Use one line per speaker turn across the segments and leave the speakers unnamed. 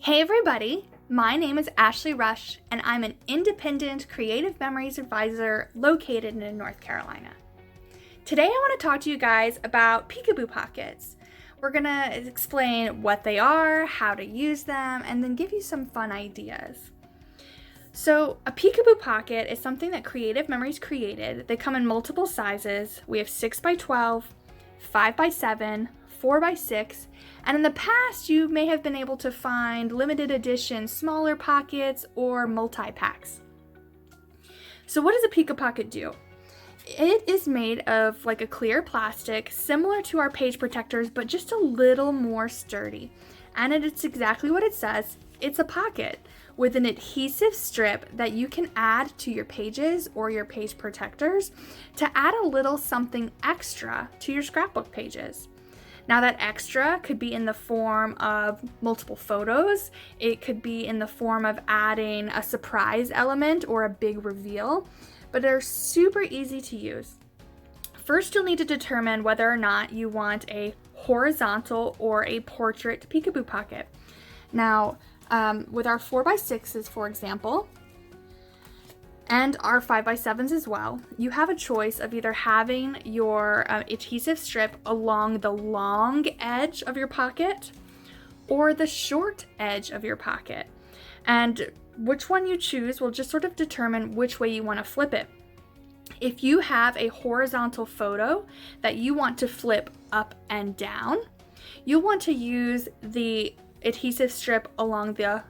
Hey everybody, my name is Ashley Rush and I'm an independent creative memories advisor located in North Carolina. Today I want to talk to you guys about Peekaboo pockets. We're going to explain what they are, how to use them, and then give you some fun ideas. So a Peekaboo pocket is something that Creative Memories created. They come in multiple sizes. We have 6x12, 5x7, 4x6, and in the past you may have been able to find limited edition smaller pockets or multi-packs. So what does a Peekaboo pocket do? It is made of like a clear plastic similar to our page protectors, but just a little more sturdy. And it's exactly what it says. It's a pocket with an adhesive strip that you can add to your pages or your page protectors to add a little something extra to your scrapbook pages. Now that extra could be in the form of multiple photos. It could be in the form of adding a surprise element or a big reveal, but they're super easy to use. First, you'll need to determine whether or not you want a horizontal or a portrait Peekaboo pocket. Now, with our 4x6s, for example, and our 5x7s as well, you have a choice of either having your adhesive strip along the long edge of your pocket or the short edge of your pocket. And which one you choose will just sort of determine which way you want to flip it. If you have a horizontal photo that you want to flip up and down, you'll want to use the adhesive strip along the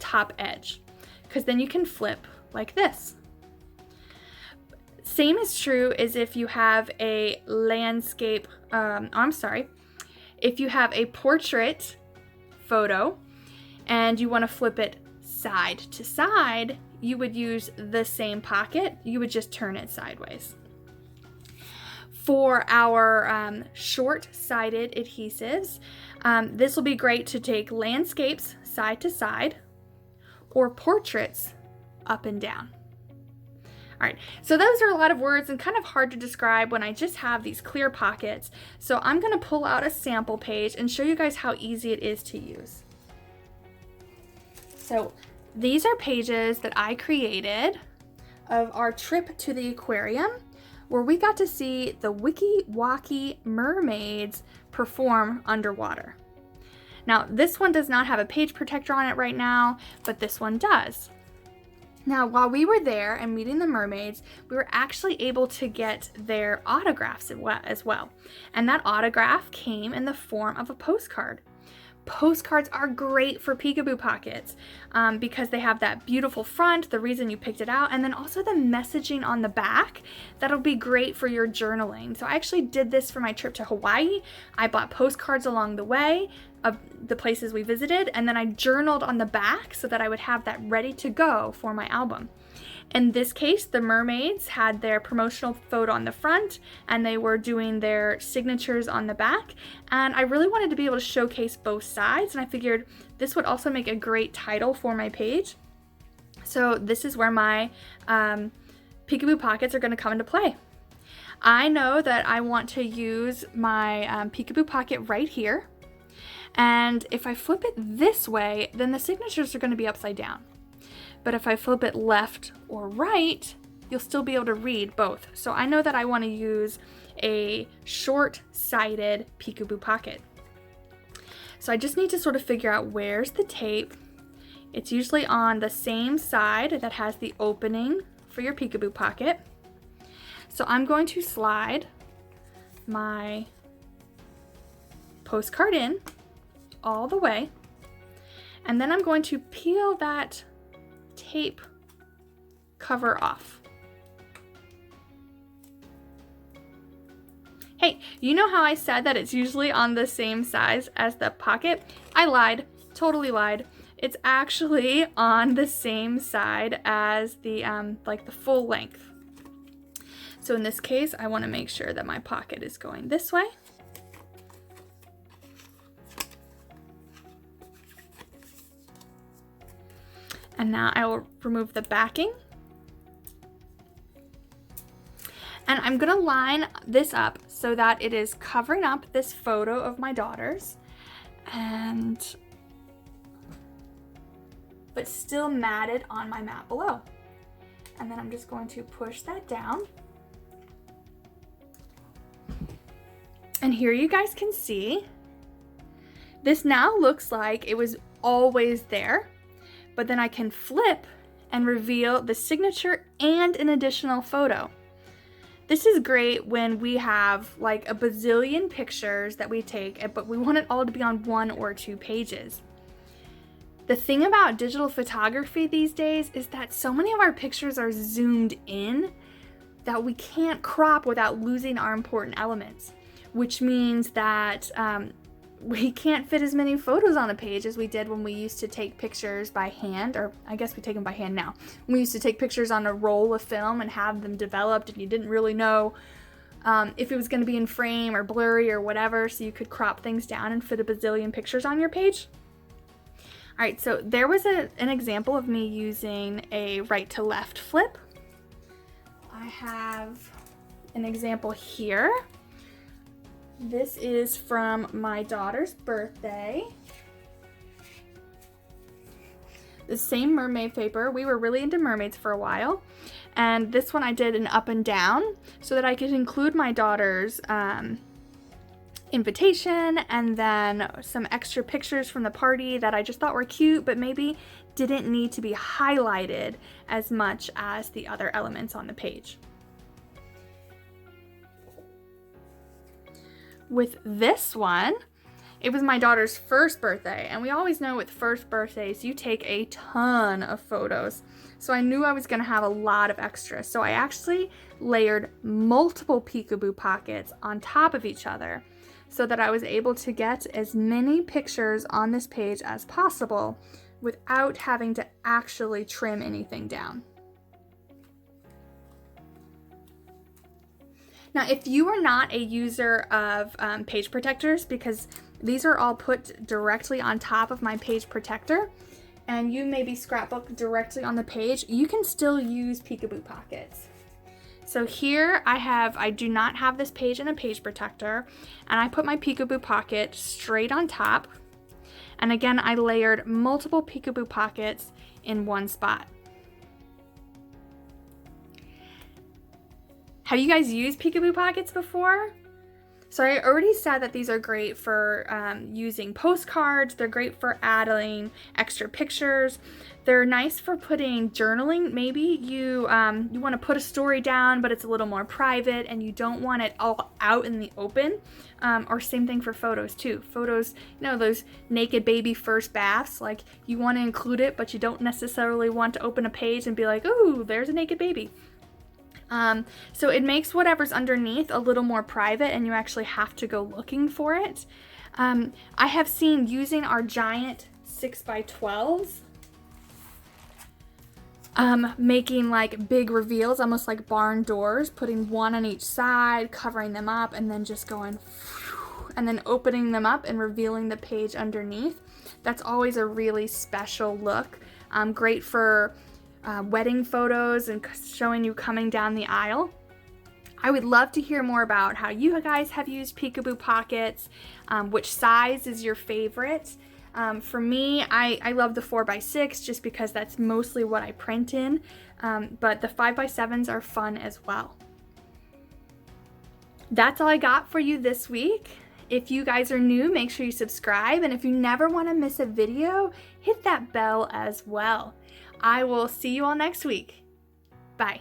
top edge, because then you can flip like this. Same is true as if you have a landscape, if you have a portrait photo and you want to flip it side to side, you would use the same pocket, you would just turn it sideways. For our short-sided adhesives, this will be great to take landscapes side to side or portraits up and down. All right, so those are a lot of words and kind of hard to describe when I just have these clear pockets. So I'm going to pull out a sample page and show you guys how easy it is to use. So these are pages that I created of our trip to the aquarium, where we got to see the wicky-wacky mermaids perform underwater. Now, this one does not have a page protector on it right now, but this one does. Now, while we were there and meeting the mermaids, we were actually able to get their autographs as well. And that autograph came in the form of a postcard. Postcards are great for Peekaboo pockets because they have that beautiful front, the reason you picked it out, and then also the messaging on the back. That'll be great for your journaling. So I actually did this for my trip to Hawaii. I bought postcards along the way of the places we visited, and then I journaled on the back so that I would have that ready to go for my album. In this case, the mermaids had their promotional photo on the front and they were doing their signatures on the back. And I really wanted to be able to showcase both sides, and I figured this would also make a great title for my page. So this is where my Peekaboo pockets are going to come into play. I know that I want to use my Peekaboo pocket right here. And if I flip it this way, then the signatures are going to be upside down. But if I flip it left or right, you'll still be able to read both. So I know that I want to use a short-sided Peekaboo pocket. So I just need to sort of figure out where's the tape. It's usually on the same side that has the opening for your Peekaboo pocket. So I'm going to slide my postcard in all the way, and then I'm going to peel that tape cover off. Hey, you know how I said that it's usually on the same size as the pocket? I lied, totally lied. It's actually on the same side as the like the full length. So in this case, I want to make sure that my pocket is going this way. And now I will remove the backing. And I'm gonna line this up so that it is covering up this photo of my daughters. And but still matted on my mat below. And then I'm just going to push that down. And here you guys can see, this now looks like it was always there, but then I can flip and reveal the signature and an additional photo. This is great when we have like a bazillion pictures that we take, but we want it all to be on 1 or 2 pages. The thing about digital photography these days is that so many of our pictures are zoomed in that we can't crop without losing our important elements, which means that we can't fit as many photos on a page as we did when we used to take pictures by hand, or I guess we take them by hand now. We used to take pictures on a roll of film and have them developed, and you didn't really know if it was going to be in frame or blurry or whatever, so you could crop things down and fit a bazillion pictures on your page. All right, so there was an example of me using a right to left flip. I have an example here. This is from my daughter's birthday. The same mermaid paper. We were really into mermaids for a while. And this one I did an up and down so that I could include my daughter's invitation and then some extra pictures from the party that I just thought were cute, but maybe didn't need to be highlighted as much as the other elements on the page. With this one, it was my daughter's first birthday, and we always know with first birthdays you take a ton of photos, so I knew I was going to have a lot of extras. So I actually layered multiple Peekaboo pockets on top of each other so that I was able to get as many pictures on this page as possible without having to actually trim anything down. Now, if you are not a user of page protectors, because these are all put directly on top of my page protector, and you maybe scrapbook directly on the page, you can still use Peekaboo pockets. So here I do not have this page in a page protector, and I put my Peekaboo pocket straight on top. And again, I layered multiple Peekaboo pockets in one spot. Have you guys used Peekaboo pockets before? So I already said that these are great for using postcards. They're great for adding extra pictures. They're nice for putting journaling. Maybe you want to put a story down, but it's a little more private and you don't want it all out in the open. Or same thing for photos too. Photos, you know, those naked baby first baths, like you want to include it, but you don't necessarily want to open a page and be like, ooh, there's a naked baby. So it makes whatever's underneath a little more private and you actually have to go looking for it. I have seen using our giant 6x12s, making like big reveals, almost like barn doors, putting one on each side, covering them up, and then just going, and then opening them up and revealing the page underneath. That's always a really special look. Great for wedding photos and showing you coming down the aisle. I would love to hear more about how you guys have used Peekaboo pockets, which size is your favorite. For me, I love the 4x6 just because that's mostly what I print in, but the 5x7s are fun as well. That's all I got for you this week. If you guys are new, make sure you subscribe, and if you never want to miss a video, hit that bell as well. I will see you all next week. Bye.